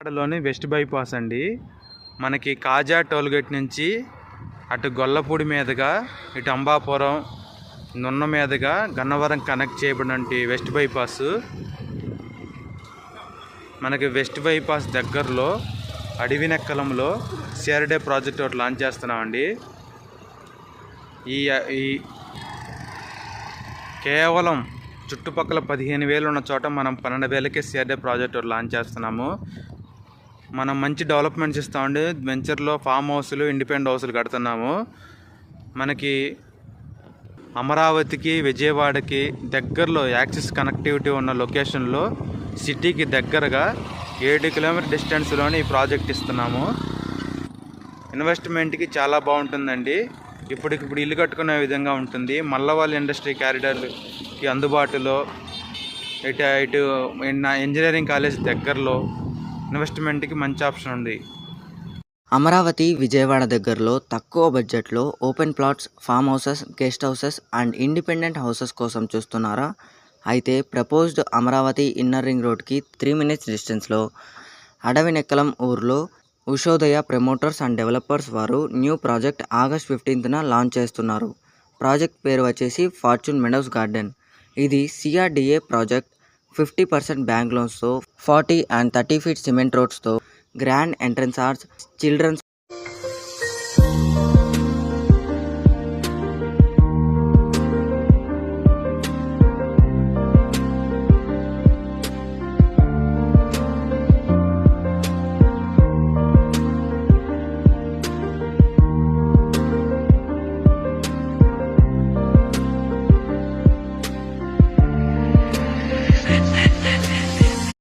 లోని west bypass అండి. మనకి కాజా టోల్గేట్ నుంచి అటు గొల్లపూడి మీదుగా ఇటు అంబాపురం నున్న మీదుగా గన్నవరం కనెక్ట్ చేయబడినటువంటి వెస్ట్ బైపాస్. మనకి వెస్ట్ బైపాస్ దగ్గరలో అడవినెక్కలంలో సిఆర్డే ప్రాజెక్ట్ ఒకటి లాంచ్ చేస్తున్నామండి. ఈ కేవలం చుట్టుపక్కల 15,000 ఉన్న చోట మనం 12,000కే సిఆర్డే ప్రాజెక్ట్ ఒకటి లాంచ్ చేస్తున్నాము. మనం మంచి డెవలప్మెంట్స్ ఇస్తామండి. వెంచర్లో ఫామ్ హౌస్లు, ఇండిపెండెంట్ హౌస్లు కడుతున్నాము. మనకి అమరావతికి, విజయవాడకి దగ్గరలో యాక్సెస్ కనెక్టివిటీ ఉన్న లొకేషన్లో సిటీకి దగ్గరగా 7 కిలోమీటర్ డిస్టెన్స్లోనే ఈ ప్రాజెక్ట్ ఇస్తున్నాము. ఇన్వెస్ట్మెంట్కి చాలా బాగుంటుందండి. ఇప్పటికిప్పుడు ఇల్లు కట్టుకునే విధంగా ఉంటుంది. మల్లవాళ్ళ ఇండస్ట్రీ క్యారిడార్కి అందుబాటులో, ఇటు ఇంజనీరింగ్ కాలేజ్ దగ్గరలో ఇన్వెస్ట్మెంట్కి మంచి ఆప్షన్ ఉంది. అమరావతి, విజయవాడ దగ్గరలో తక్కువ బడ్జెట్లో open plots, form houses, guest houses and independent houses కోసం చూస్తున్నారా? అయితే ప్రపోజ్డ్ అమరావతి ఇన్నర్ రింగ్ రోడ్కి 3 minutes డిస్టెన్స్లో అడవినెక్కలం ఊర్లో ఉషోదయ ప్రమోటర్స్ అండ్ డెవలపర్స్ వారు న్యూ ప్రాజెక్ట్ August 15న లాంచ్ చేస్తున్నారు. ప్రాజెక్ట్ పేరు వచ్చేసి ఫార్చ్యూన్ మెడోస్ గార్డెన్. ఇది సిఆర్డిఏ ప్రాజెక్ట్. 50% బ్యాంక్ లోన్స్తో 40 and 30 feet సిమెంట్ రోడ్స్తో గ్రాండ్ ఎంట్రన్స్ ఆర్చ్, చిల్డ్రన్స్